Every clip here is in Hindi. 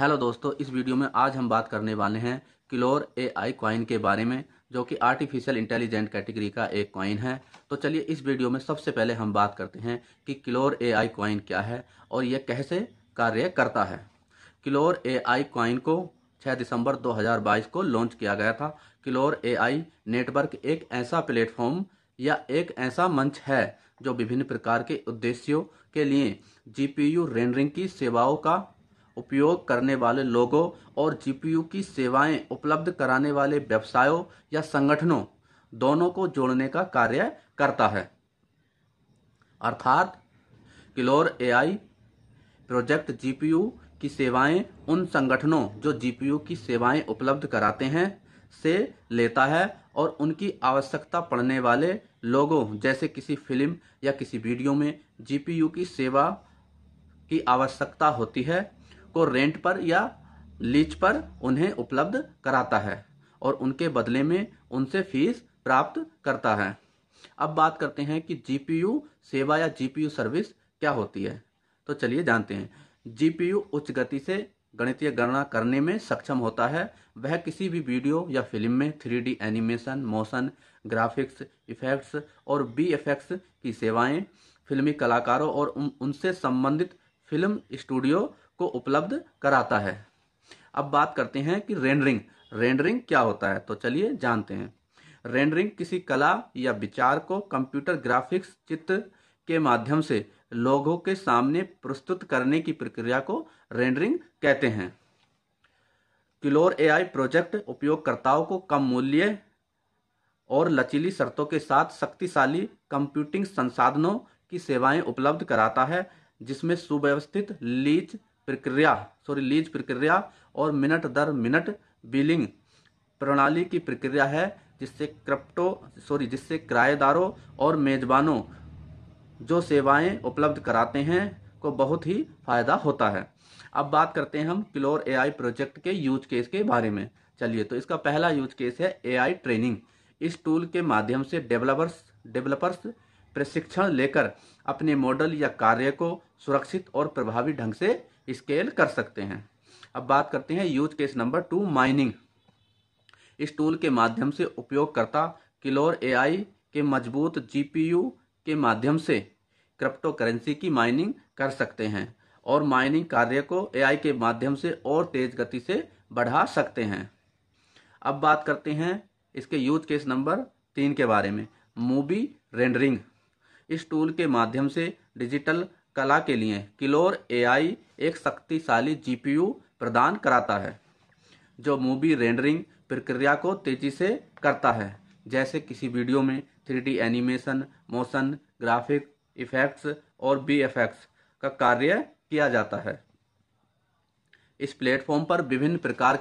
हेलो दोस्तों, इस वीडियो में आज हम बात करने वाले हैं क्लोर एआई कॉइन के बारे में, जो कि आर्टिफिशियल इंटेलिजेंट कैटेगरी का एक कॉइन है। तो चलिए इस वीडियो में सबसे पहले हम बात करते हैं कि क्लोर एआई कॉइन क्या है और यह कैसे कार्य करता है। क्लोर एआई कॉइन को 6 दिसंबर 2022 को लॉन्च किया गया था। क्लोर एआई नेटवर्क एक ऐसा प्लेटफॉर्म या एक ऐसा मंच है जो विभिन्न प्रकार के उद्देश्यों के लिए जीपीयू रेंडरिंग की सेवाओं का उपयोग करने वाले लोगों और जीपीयू की सेवाएं उपलब्ध कराने वाले व्यवसायों या संगठनों दोनों को जोड़ने का कार्य करता है। अर्थात क्लोर एआई प्रोजेक्ट जीपीयू की सेवाएं उन संगठनों जो जीपीयू की सेवाएं उपलब्ध कराते हैं से लेता है और उनकी आवश्यकता पड़ने वाले लोगों, जैसे किसी फिल्म या किसी वीडियो में जीपीयू की सेवा की आवश्यकता होती है, को रेंट पर या लीज पर उन्हें उपलब्ध कराता है और उनके बदले में उनसे फीस प्राप्त करता है। अब बात करते हैं कि जीपीयू सेवा या जीपीयू सर्विस क्या होती है। तो चलिए जानते हैं। जीपीयू उच्च गति से गणितीय गणना करने में सक्षम होता है। वह किसी भी वीडियो या फिल्म में 3D animation, motion graphics, effects और वीएफएक्स की सेवाएं फिल्मी कलाकारों और उनसे संबंधित फिल्म स्टूडियो को उपलब्ध कराता है। अब बात करते हैं कि रेंडरिंग क्या होता है। तो चलिए जानते हैं। रेंडरिंग किसी कला या विचार को कंप्यूटर ग्राफिक्स चित्र के माध्यम से लोगों के सामने प्रस्तुत करने की प्रक्रिया को रेंडरिंग कहते हैं। क्लोर एआई प्रोजेक्ट उपयोगकर्ताओं को कम मूल्य और लचीली शर्तों के साथ शक्तिशाली कंप्यूटिंग संसाधनों की सेवाएं उपलब्ध कराता है, जिसमें सुव्यवस्थित लीज प्रक्रिया और मिनट दर मिनट बिलिंग प्रणाली की प्रक्रिया है, जिससे किराएदारों और मेजबानों जो सेवाएं उपलब्ध कराते हैं को बहुत ही फायदा होता है। अब बात करते हैं हम क्लोर एआई प्रोजेक्ट के यूज केस के बारे में। चलिए, तो इसका पहला यूज केस है एआई ट्रेनिंग। इस टूल के माध्यम से डेवलपर्स प्रशिक्षण लेकर अपने मॉडल या कार्य को सुरक्षित और प्रभावी ढंग से स्केल कर सकते हैं। अब बात करते हैं यूज केस नंबर 2, माइनिंग। इस टूल के माध्यम से उपयोगकर्ता क्लोर एआई के मजबूत जीपीयू के माध्यम से क्रिप्टो करेंसी की माइनिंग कर सकते हैं और माइनिंग कार्य को एआई के माध्यम से और तेज गति से बढ़ा सकते हैं। अब बात करते हैं इसके यूज केस नंबर 3 के बारे में, मूवी रेंडरिंग। इस टूल के माध्यम से डिजिटल कला के लिए क्लोर एआई एक शक्तिशाली जीपीयू प्रदान कराता है, जो मूवी रेंडरिंग प्रक्रिया को तेजी से करता है, जैसे किसी वीडियो में 3D animation, motion graphic, effects और वीएफएक्स का कार्य किया जाता है। इस प्लेटफॉर्म पर विभिन्न प्रकार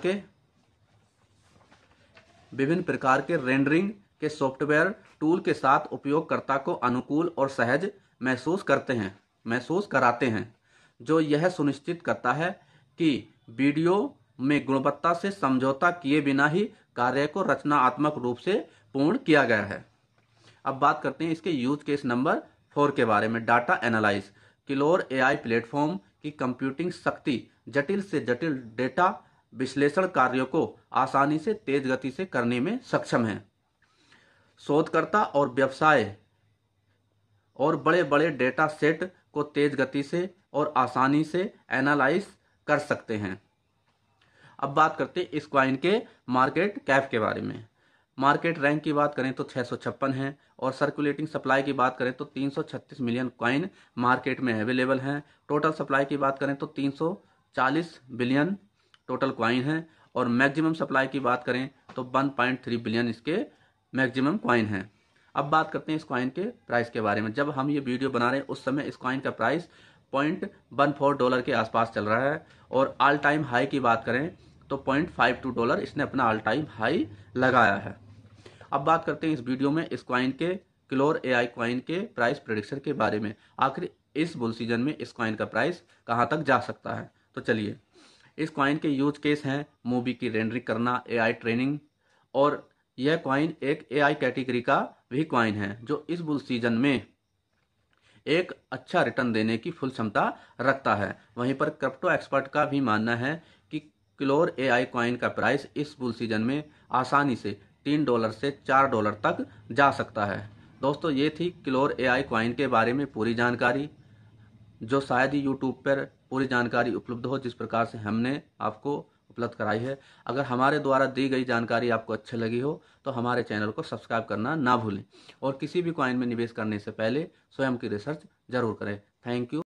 के रेंडरिंग के सॉफ्टवेयर टूल के साथ उपयोगकर्ता को अनुकूल और सहज महसूस कराते हैं, जो यह सुनिश्चित करता है कि वीडियो में गुणवत्ता से समझौता किए बिना ही कार्य को रचनात्मक रूप से पूर्ण किया गया है। अब बात करते हैं इसके यूज केस नंबर 4 के बारे में, डाटा एनालाइज। क्लोर एआई प्लेटफॉर्म की कंप्यूटिंग शक्ति जटिल से जटिल डेटा विश्लेषण कार्यों को आसानी से तेज गति से करने में सक्षम है। शोधकर्ता और व्यवसाय और बड़े बड़े डेटा सेट को तेज गति से और आसानी से एनालाइज कर सकते हैं। अब बात करते हैं इस कॉइन के मार्केट कैप के बारे में। मार्केट रैंक की बात करें तो 656 है और सर्कुलेटिंग सप्लाई की बात करें तो 336 मिलियन कॉइन मार्केट में अवेलेबल हैं। टोटल सप्लाई की बात करें तो 340 बिलियन टोटल कॉइन है और मैक्सिमम सप्लाई की बात करें तो 1.3 बिलियन इसके मैक्सिमम कॉइन हैं। अब बात करते हैं इस कॉइन के प्राइस के बारे में। जब हम ये वीडियो बना रहे हैं उस समय इस कॉइन का प्राइस $0.14 के आसपास चल रहा है और ऑल टाइम हाई की बात करें तो $0.52 इसने अपना ऑल टाइम हाई लगाया है। अब बात करते हैं इस वीडियो में इस कॉइन के क्लोर एआई कॉइन के प्राइस प्रेडिक्शन के बारे में। आखिर इस बुल सीजन में इस कॉइन का प्राइस कहां तक जा सकता है। तो चलिए, इस कॉइन के यूज केस हैं मूवी की रेंडरिंग करना, एआई ट्रेनिंग, और यह कॉइन एक एआई कैटेगरी का भी कॉइन है जो इस बुल सीजन में एक अच्छा रिटर्न देने की फुल क्षमता रखता है। वहीं पर क्रिप्टो एक्सपर्ट का भी मानना है कि क्लोर एआई कॉइन का प्राइस इस बुल सीजन में आसानी से $3 से $4 तक जा सकता है। दोस्तों, ये थी क्लोर एआई कॉइन के बारे में पूरी जानकारी, जो शायद ही यूट्यूब पर पूरी जानकारी उपलब्ध हो जिस प्रकार से हमने आपको उपलब्ध कराई है। अगर हमारे द्वारा दी गई जानकारी आपको अच्छी लगी हो तो हमारे चैनल को सब्सक्राइब करना ना भूलें और किसी भी कॉइन में निवेश करने से पहले स्वयं की रिसर्च जरूर करें। Thank you.